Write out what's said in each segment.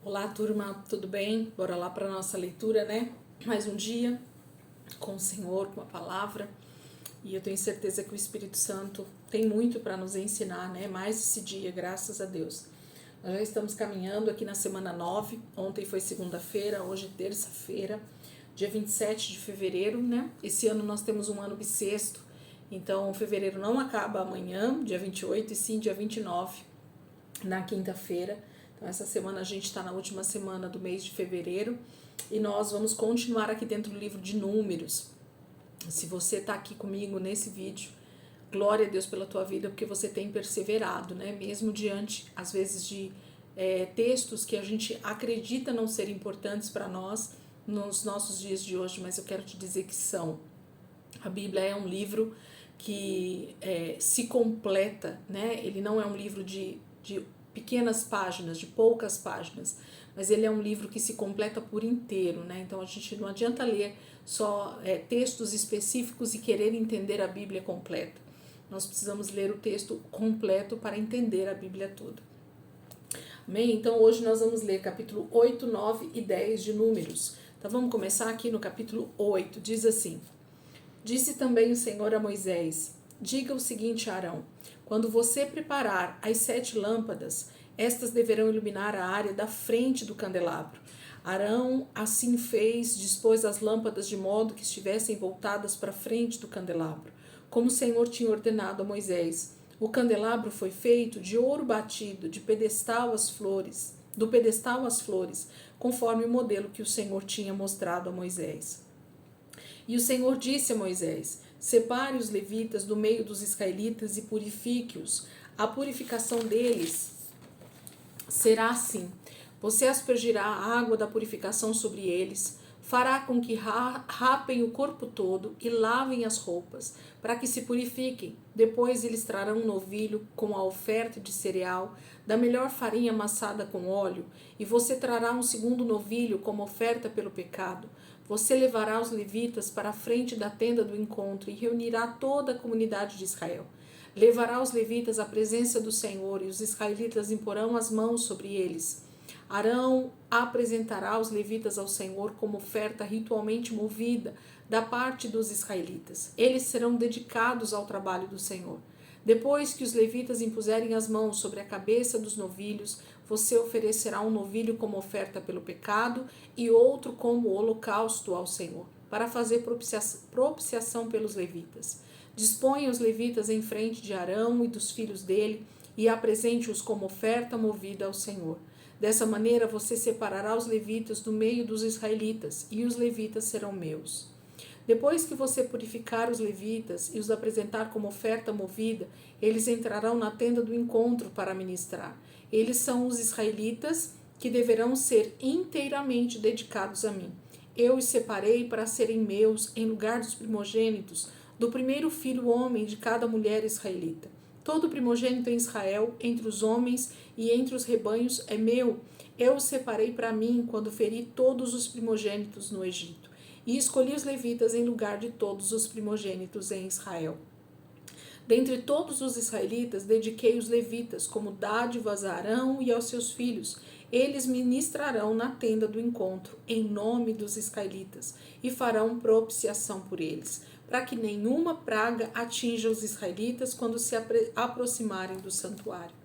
Olá, turma, tudo bem? Bora lá para nossa leitura, né? Mais um dia com o Senhor, com a palavra. E eu tenho certeza que o Espírito Santo tem muito para nos ensinar, né? Mais esse dia, graças a Deus. Nós já estamos caminhando aqui na semana 9. Ontem foi segunda-feira, hoje terça-feira, dia 27 de fevereiro, né? Esse ano nós temos um ano bissexto. Então, fevereiro não acaba amanhã, dia 28, e sim dia 29, na quinta-feira. Então, essa semana a gente está na última semana do mês de fevereiro e nós vamos continuar aqui dentro do livro de Números. Se você está aqui comigo nesse vídeo, glória a Deus pela tua vida, porque você tem perseverado, né? Mesmo diante, às vezes, de textos que a gente acredita não ser importantes para nós nos nossos dias de hoje, mas eu quero te dizer que são. A Bíblia é um livro que se completa, né? Ele não é um livro de pequenas páginas, de poucas páginas, mas ele é um livro que se completa por inteiro, né? Então a gente não adianta ler só textos específicos e querer entender a Bíblia completa. Nós precisamos ler o texto completo para entender a Bíblia toda. Amém? Então hoje nós vamos ler capítulo 8, 9 e 10 de Números. Então vamos começar aqui no capítulo 8, diz assim: Disse também o Senhor a Moisés: diga o seguinte a Arão: quando você preparar as 7 lâmpadas, estas deverão iluminar a área da frente do candelabro. Arão assim fez, dispôs as lâmpadas de modo que estivessem voltadas para a frente do candelabro, como o Senhor tinha ordenado a Moisés. O candelabro foi feito de ouro batido, do pedestal às flores, conforme o modelo que o Senhor tinha mostrado a Moisés. E o Senhor disse a Moisés: separe os levitas do meio dos israelitas e purifique-os. A purificação deles será assim: você aspergirá a água da purificação sobre eles, fará com que rapem o corpo todo e lavem as roupas, para que se purifiquem. Depois eles trarão um novilho com a oferta de cereal, da melhor farinha amassada com óleo, e você trará um segundo novilho como oferta pelo pecado. Você levará os levitas para a frente da tenda do encontro e reunirá toda a comunidade de Israel. Levará os levitas à presença do Senhor e os israelitas imporão as mãos sobre eles. Arão apresentará os levitas ao Senhor como oferta ritualmente movida da parte dos israelitas. Eles serão dedicados ao trabalho do Senhor. Depois que os levitas impuserem as mãos sobre a cabeça dos novilhos, você oferecerá um novilho como oferta pelo pecado e outro como holocausto ao Senhor, para fazer propiciação pelos levitas. Disponha os levitas em frente de Arão e dos filhos dele e apresente-os como oferta movida ao Senhor. Dessa maneira você separará os levitas do meio dos israelitas, e os levitas serão meus. Depois que você purificar os levitas e os apresentar como oferta movida, eles entrarão na tenda do encontro para ministrar. Eles são os israelitas que deverão ser inteiramente dedicados a mim. Eu os separei para serem meus em lugar dos primogênitos, do primeiro filho homem de cada mulher israelita. Todo primogênito em Israel, entre os homens e entre os rebanhos, é meu. Eu os separei para mim quando feri todos os primogênitos no Egito. E escolhi os levitas em lugar de todos os primogênitos em Israel. Dentre todos os israelitas, dediquei os levitas como dádivas a Arão e aos seus filhos. Eles ministrarão na tenda do encontro, em nome dos israelitas, e farão propiciação por eles, para que nenhuma praga atinja os israelitas quando se aproximarem do santuário.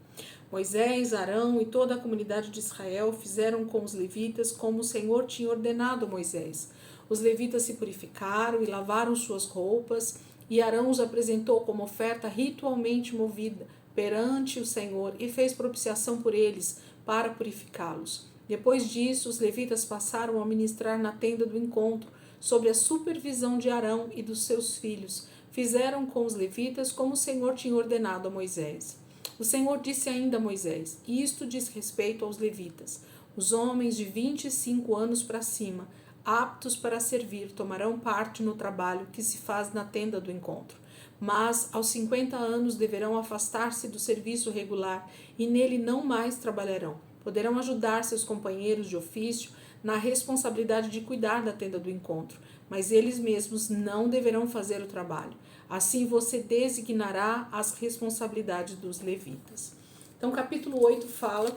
Moisés, Arão e toda a comunidade de Israel fizeram com os levitas como o Senhor tinha ordenado a Moisés. Os levitas se purificaram e lavaram suas roupas, e Arão os apresentou como oferta ritualmente movida perante o Senhor e fez propiciação por eles para purificá-los. Depois disso, os levitas passaram a ministrar na tenda do encontro, sob a supervisão de Arão e dos seus filhos. Fizeram com os levitas como o Senhor tinha ordenado a Moisés. O Senhor disse ainda a Moisés: isto diz respeito aos levitas. Os homens de 25 anos para cima, aptos para servir, tomarão parte no trabalho que se faz na tenda do encontro. Mas aos 50 anos deverão afastar-se do serviço regular e nele não mais trabalharão. Poderão ajudar seus companheiros de ofício na responsabilidade de cuidar da tenda do encontro, mas eles mesmos não deverão fazer o trabalho. Assim você designará as responsabilidades dos levitas. Então, capítulo 8 fala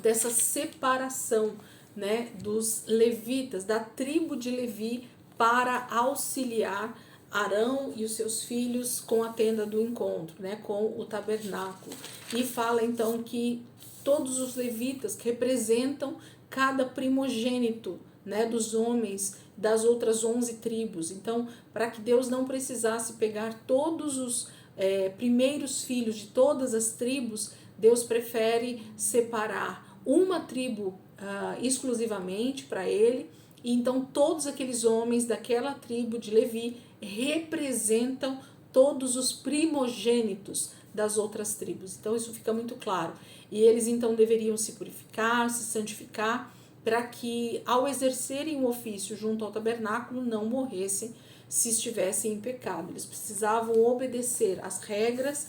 dessa separação, né, dos levitas, da tribo de Levi, para auxiliar Arão e os seus filhos com a tenda do encontro, né, com o tabernáculo. E fala então que todos os levitas que representam cada primogênito, né, dos homens das outras 11 tribos. Então, para que Deus não precisasse pegar todos os primeiros filhos de todas as tribos, Deus prefere separar uma tribo exclusivamente para ele. E então todos aqueles homens daquela tribo de Levi representam todos os primogênitos das outras tribos. Então isso fica muito claro. E eles então deveriam se purificar, se santificar, para que ao exercerem o ofício junto ao tabernáculo não morressem se estivessem em pecado. Eles precisavam obedecer às regras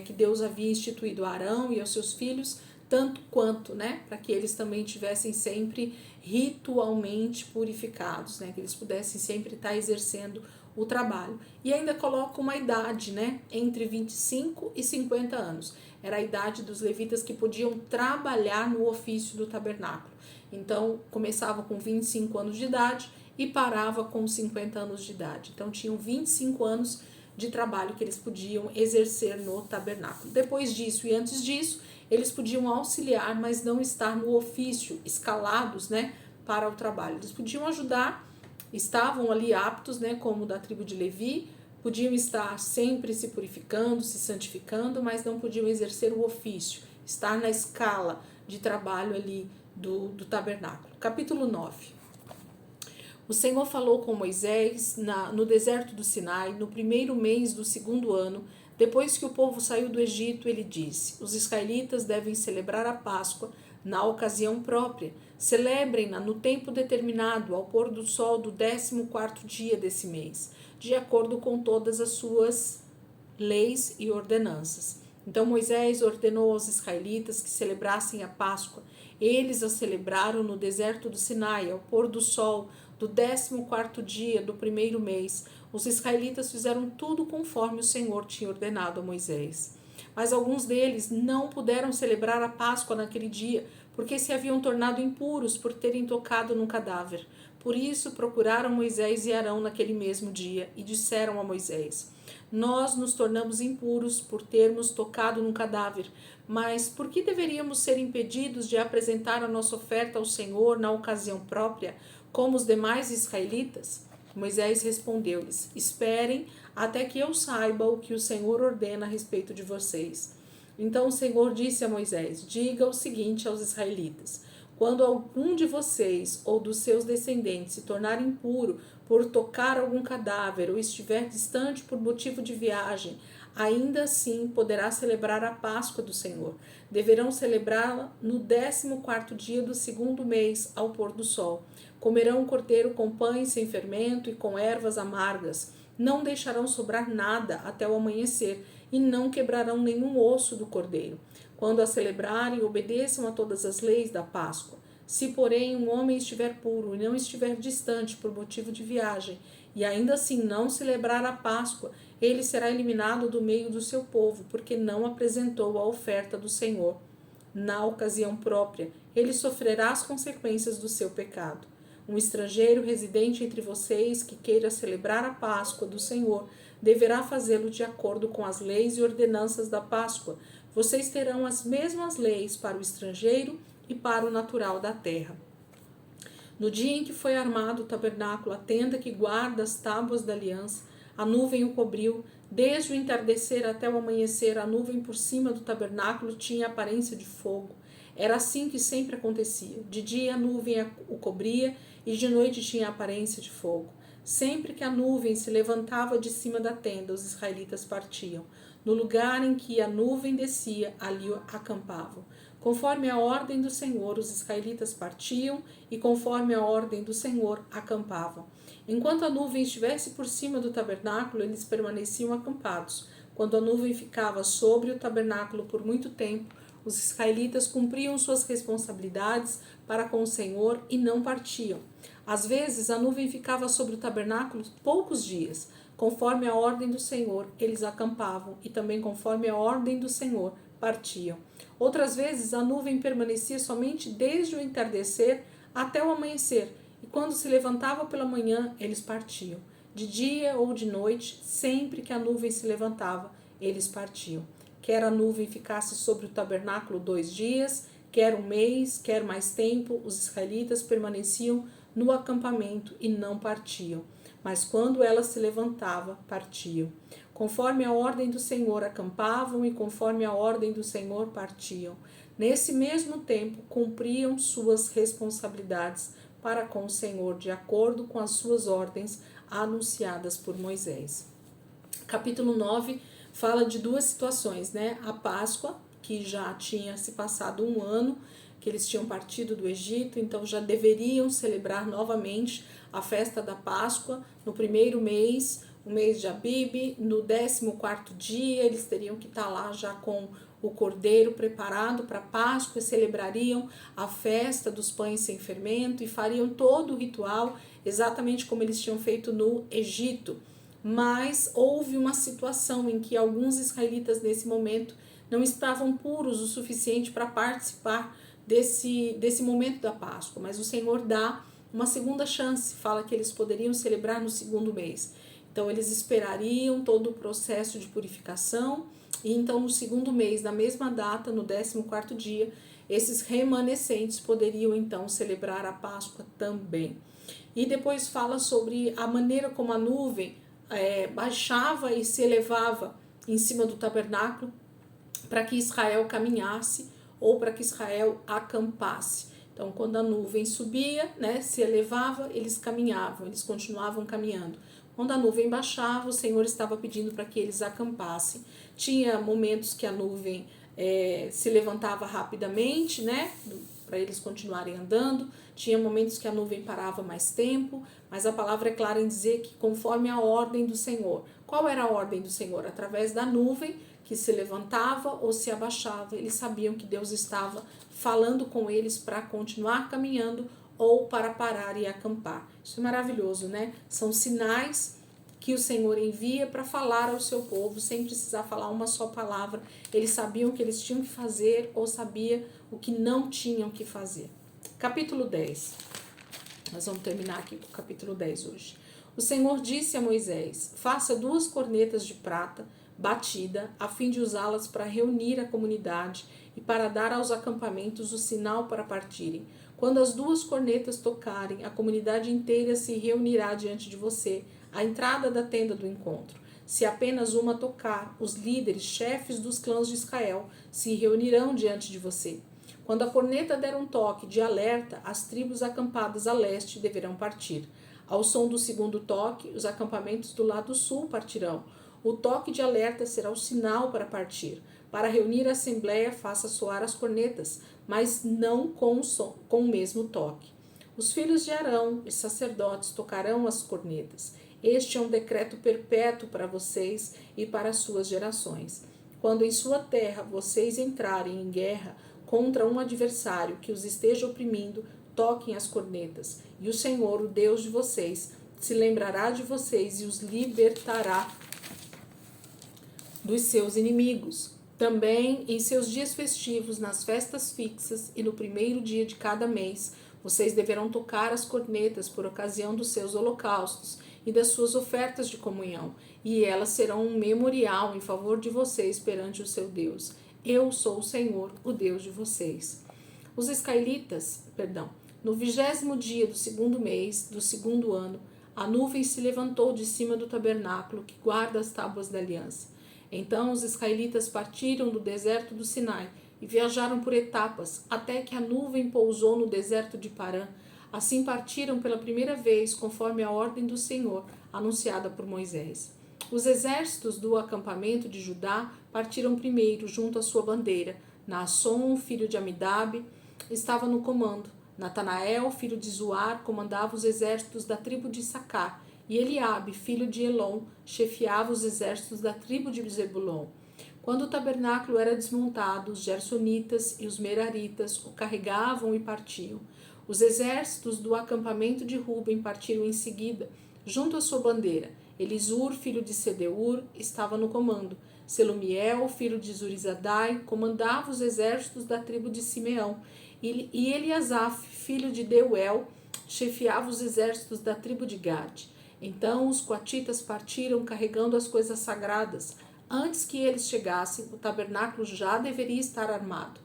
que Deus havia instituído a Arão e aos seus filhos, tanto quanto, né, para que eles também tivessem sempre ritualmente purificados, né, que eles pudessem sempre estar exercendo o trabalho. E ainda coloca uma idade, né, entre 25 e 50 anos. Era a idade dos levitas que podiam trabalhar no ofício do tabernáculo. Então, começava com 25 anos de idade e parava com 50 anos de idade. Então, tinham 25 anos de trabalho que eles podiam exercer no tabernáculo. Depois disso e antes disso, eles podiam auxiliar, mas não estar no ofício, escalados, né, para o trabalho. Eles podiam ajudar, estavam ali aptos, né, como da tribo de Levi, podiam estar sempre se purificando, se santificando, mas não podiam exercer o ofício, estar na escala de trabalho ali do tabernáculo. Capítulo 9. O Senhor falou com Moisés no deserto do Sinai, no primeiro mês do segundo ano, depois que o povo saiu do Egito. Ele disse: os israelitas devem celebrar a Páscoa na ocasião própria. Celebrem-na no tempo determinado, ao pôr do sol do 14º dia desse mês, de acordo com todas as suas leis e ordenanças. Então Moisés ordenou aos israelitas que celebrassem a Páscoa. Eles a celebraram no deserto do Sinai, ao pôr do sol do 14º dia do primeiro mês. Os israelitas fizeram tudo conforme o Senhor tinha ordenado a Moisés. Mas alguns deles não puderam celebrar a Páscoa naquele dia, porque se haviam tornado impuros por terem tocado num cadáver. Por isso procuraram Moisés e Arão naquele mesmo dia e disseram a Moisés: nós nos tornamos impuros por termos tocado num cadáver, mas por que deveríamos ser impedidos de apresentar a nossa oferta ao Senhor na ocasião própria, como os demais israelitas? Moisés respondeu-lhes: esperem até que eu saiba o que o Senhor ordena a respeito de vocês. Então o Senhor disse a Moisés: diga o seguinte aos israelitas: quando algum de vocês ou dos seus descendentes se tornar impuro por tocar algum cadáver ou estiver distante por motivo de viagem, ainda assim poderá celebrar a Páscoa do Senhor. Deverão celebrá-la no 14º dia do segundo mês, ao pôr do sol. Comerão o cordeiro com pães sem fermento e com ervas amargas. Não deixarão sobrar nada até o amanhecer e não quebrarão nenhum osso do cordeiro. Quando a celebrarem, obedeçam a todas as leis da Páscoa. Se, porém, um homem estiver puro e não estiver distante por motivo de viagem, e ainda assim não celebrar a Páscoa, ele será eliminado do meio do seu povo, porque não apresentou a oferta do Senhor. Na ocasião própria, ele sofrerá as consequências do seu pecado. Um estrangeiro residente entre vocês que queira celebrar a Páscoa do Senhor deverá fazê-lo de acordo com as leis e ordenanças da Páscoa. Vocês terão as mesmas leis para o estrangeiro e para o natural da terra. No dia em que foi armado o tabernáculo, a tenda que guarda as tábuas da aliança, a nuvem o cobriu. Desde o entardecer até o amanhecer, a nuvem por cima do tabernáculo tinha aparência de fogo. Era assim que sempre acontecia. De dia a nuvem o cobria e de noite tinha aparência de fogo. Sempre que a nuvem se levantava de cima da tenda, os israelitas partiam. No lugar em que a nuvem descia, ali acampavam. Conforme a ordem do Senhor, os israelitas partiam e conforme a ordem do Senhor, acampavam. Enquanto a nuvem estivesse por cima do tabernáculo, eles permaneciam acampados. Quando a nuvem ficava sobre o tabernáculo por muito tempo, os israelitas cumpriam suas responsabilidades para com o Senhor e não partiam. Às vezes, a nuvem ficava sobre o tabernáculo poucos dias. Conforme a ordem do Senhor, eles acampavam e também conforme a ordem do Senhor, partiam. Outras vezes a nuvem permanecia somente desde o entardecer até o amanhecer, e quando se levantava pela manhã, eles partiam. De dia ou de noite, sempre que a nuvem se levantava, eles partiam. Quer a nuvem ficasse sobre o tabernáculo 2 dias, quer um mês, quer mais tempo, os israelitas permaneciam no acampamento e não partiam. Mas quando ela se levantava, partiam. Conforme a ordem do Senhor acampavam e conforme a ordem do Senhor partiam. Nesse mesmo tempo, cumpriam suas responsabilidades para com o Senhor, de acordo com as suas ordens anunciadas por Moisés. Capítulo 9 fala de duas situações, né? A Páscoa, que já tinha se passado um ano, que eles tinham partido do Egito, então já deveriam celebrar novamente a festa da Páscoa no primeiro mês, o mês de Abib. No 14º dia, eles teriam que estar lá já com o cordeiro preparado para a Páscoa, e celebrariam a festa dos pães sem fermento e fariam todo o ritual exatamente como eles tinham feito no Egito. Mas houve uma situação em que alguns israelitas nesse momento não estavam puros o suficiente para participar desse momento da Páscoa, mas o Senhor dá uma segunda chance, fala que eles poderiam celebrar no segundo mês. Então eles esperariam todo o processo de purificação, e então no segundo mês, na mesma data, no 14º dia, esses remanescentes poderiam então celebrar a Páscoa também. E depois fala sobre a maneira como a nuvem baixava e se elevava em cima do tabernáculo para que Israel caminhasse ou para que Israel acampasse. Então, quando a nuvem subia, né, se elevava, eles caminhavam, eles continuavam caminhando. Quando a nuvem baixava, o Senhor estava pedindo para que eles acampassem. Tinha momentos que a nuvem se levantava rapidamente, né, para eles continuarem andando. Tinha momentos que a nuvem parava mais tempo, mas a palavra é clara em dizer que conforme a ordem do Senhor. Qual era a ordem do Senhor? Através da nuvem que se levantava ou se abaixava, eles sabiam que Deus estava falando com eles para continuar caminhando ou para parar e acampar. Isso é maravilhoso, né? São sinais que o Senhor envia para falar ao seu povo, sem precisar falar uma só palavra. Eles sabiam o que eles tinham que fazer ou sabiam o que não tinham que fazer. Capítulo 10. Nós vamos terminar aqui com o capítulo 10 hoje. O Senhor disse a Moisés: faça 2 cornetas de prata batida, a fim de usá-las para reunir a comunidade e para dar aos acampamentos o sinal para partirem. Quando as 2 cornetas tocarem, a comunidade inteira se reunirá diante de você, à entrada da tenda do encontro. Se apenas uma tocar, os líderes, chefes dos clãs de Israel, se reunirão diante de você. Quando a corneta der um toque de alerta, as tribos acampadas a leste deverão partir. Ao som do segundo toque, os acampamentos do lado sul partirão. O toque de alerta será o sinal para partir. Para reunir a assembleia, faça soar as cornetas, mas não com o mesmo toque. Os filhos de Arão, os sacerdotes, tocarão as cornetas. Este é um decreto perpétuo para vocês e para as suas gerações. Quando em sua terra vocês entrarem em guerra contra um adversário que os esteja oprimindo, toquem as cornetas, e o Senhor, o Deus de vocês, se lembrará de vocês e os libertará dos seus inimigos. Também em seus dias festivos, nas festas fixas e no primeiro dia de cada mês, vocês deverão tocar as cornetas por ocasião dos seus holocaustos e das suas ofertas de comunhão, e elas serão um memorial em favor de vocês perante o seu Deus. Eu sou o Senhor, o Deus de vocês. Os israelitas, no 20º dia do segundo mês do segundo ano, a nuvem se levantou de cima do tabernáculo que guarda as tábuas da aliança. Então os israelitas partiram do deserto do Sinai e viajaram por etapas, até que a nuvem pousou no deserto de Parã. Assim partiram pela primeira vez, conforme a ordem do Senhor, anunciada por Moisés. Os exércitos do acampamento de Judá partiram primeiro, junto à sua bandeira. Naasson, filho de Amidab, estava no comando. Natanael, filho de Zuar, comandava os exércitos da tribo de Issacar, e Eliabe, filho de Elon, chefiava os exércitos da tribo de Zebulon. Quando o tabernáculo era desmontado, os gersonitas e os meraritas o carregavam e partiam. Os exércitos do acampamento de Ruben partiram em seguida, junto à sua bandeira. Elisur, filho de Sedeur, estava no comando. Selumiel, filho de Zurizadai, comandava os exércitos da tribo de Simeão. E Eliasaf, filho de Deuel, chefiava os exércitos da tribo de Gade. Então os coatitas partiram carregando as coisas sagradas. Antes que eles chegassem, o tabernáculo já deveria estar armado.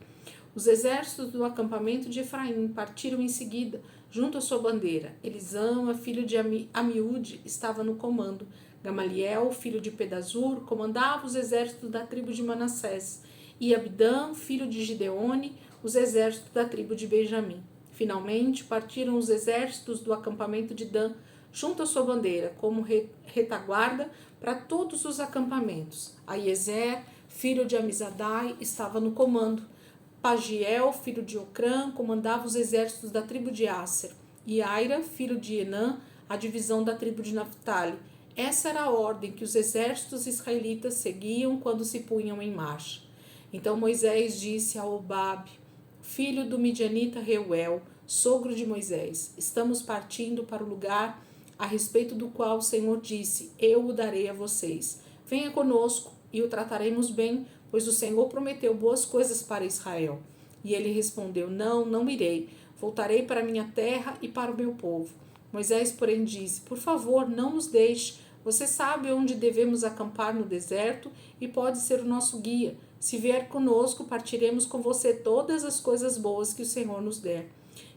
Os exércitos do acampamento de Efraim partiram em seguida, junto à sua bandeira. Elisama, filho de Amiúde, estava no comando. Gamaliel, filho de Pedazur, comandava os exércitos da tribo de Manassés. E Abidã, filho de Gideone, os exércitos da tribo de Benjamim. Finalmente, partiram os exércitos do acampamento de Dan, junto à sua bandeira, como retaguarda para todos os acampamentos. Aiezer, filho de Amizadai, estava no comando. Pagiel, filho de Ocrã, comandava os exércitos da tribo de Asser. E Aira, filho de Enã, a divisão da tribo de Naphtali. Essa era a ordem que os exércitos israelitas seguiam quando se punham em marcha. Então Moisés disse a Obabe, filho do midianita Reuel, sogro de Moisés: estamos partindo para o lugar a respeito do qual o Senhor disse: eu o darei a vocês. Venha conosco e o trataremos bem, pois o Senhor prometeu boas coisas para Israel. E ele respondeu: não irei. Voltarei para minha terra e para o meu povo. Moisés, porém, disse: por favor, não nos deixe. Você sabe onde devemos acampar no deserto e pode ser o nosso guia. Se vier conosco, partiremos com você todas as coisas boas que o Senhor nos der.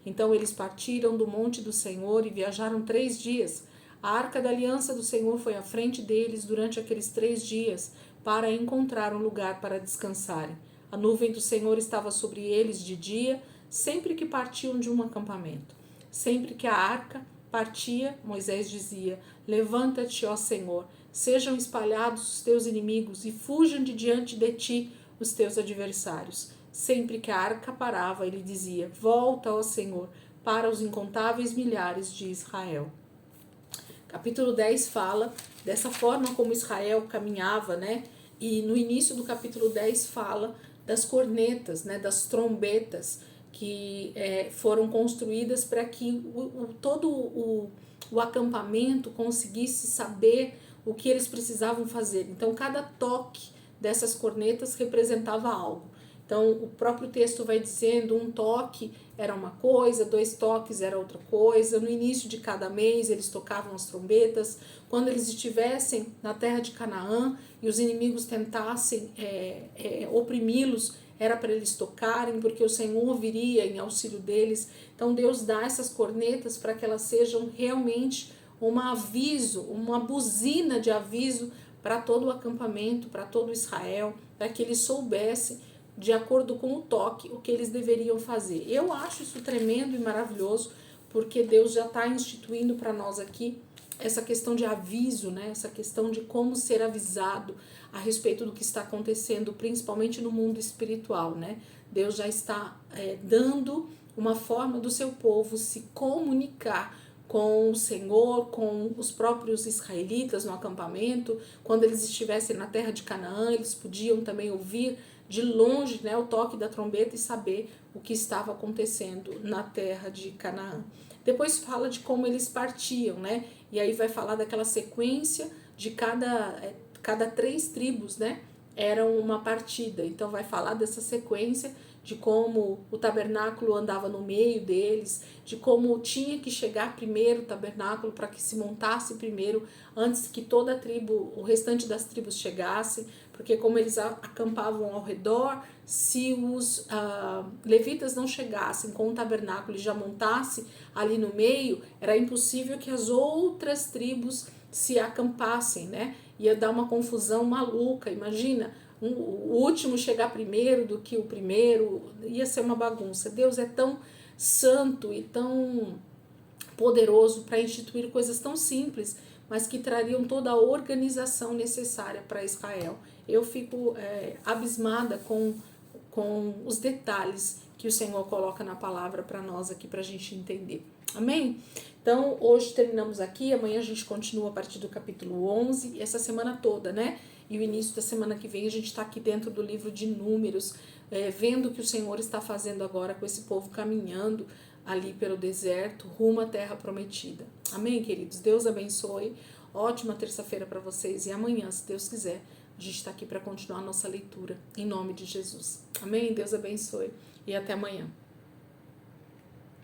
Então eles partiram do monte do Senhor e viajaram 3 dias. A arca da aliança do Senhor foi à frente deles durante aqueles 3 dias, para encontrar um lugar para descansarem. A nuvem do Senhor estava sobre eles de dia, sempre que partiam de um acampamento. Sempre que a arca partia, Moisés dizia: levanta-te, ó Senhor, sejam espalhados os teus inimigos e fujam de diante de ti os teus adversários. Sempre que a arca parava, ele dizia: volta, ó Senhor, para os incontáveis milhares de Israel. Capítulo 10 fala dessa forma como Israel caminhava, né? E no início do capítulo 10 fala das cornetas, né? Das trombetas que foram construídas para que todo o acampamento conseguisse saber o que eles precisavam fazer. Então, cada toque dessas cornetas representava algo. Então, o próprio texto vai dizendo: um toque era uma coisa, 2 toques era outra coisa. No início de cada mês, eles tocavam as trombetas. Quando eles estivessem na terra de Canaã e os inimigos tentassem oprimi-los, era para eles tocarem, porque o Senhor viria em auxílio deles. Então, Deus dá essas cornetas para que elas sejam realmente um aviso, uma buzina de aviso para todo o acampamento, para todo Israel, para que eles soubessem, de acordo com o toque, o que eles deveriam fazer. Eu acho isso tremendo e maravilhoso, porque Deus já está instituindo para nós aqui essa questão de aviso, né? Essa questão de como ser avisado a respeito do que está acontecendo, principalmente no mundo espiritual, né? Deus já está dando uma forma do seu povo se comunicar com o Senhor, com os próprios israelitas no acampamento. Quando eles estivessem na terra de Canaã, eles podiam também ouvir de longe, né, o toque da trombeta e saber o que estava acontecendo na terra de Canaã. Depois fala de como eles partiam, né? E aí vai falar daquela sequência de cada 3 tribos, né? Era uma partida. Então vai falar dessa sequência de como o tabernáculo andava no meio deles, de como tinha que chegar primeiro o tabernáculo para que se montasse primeiro, antes que toda a tribo, o restante das tribos chegassem, porque como eles acampavam ao redor, se os levitas não chegassem com o tabernáculo e já montasse ali no meio, era impossível que as outras tribos se acampassem, né? Ia dar uma confusão maluca, imagina, o último chegar primeiro do que o primeiro, ia ser uma bagunça. Deus é tão santo e tão poderoso para instituir coisas tão simples, mas que trariam toda a organização necessária para Israel. Eu fico abismada com os detalhes que o Senhor coloca na palavra para nós aqui, para a gente entender. Amém? Então, hoje terminamos aqui, amanhã a gente continua a partir do capítulo 11, e essa semana toda, né? E o início da semana que vem a gente está aqui dentro do livro de Números, vendo o que o Senhor está fazendo agora com esse povo caminhando ali pelo deserto, rumo à terra prometida. Amém, queridos? Deus abençoe. Ótima terça-feira para vocês e amanhã, se Deus quiser, a gente está aqui para continuar a nossa leitura, em nome de Jesus. Amém? Deus abençoe e até amanhã.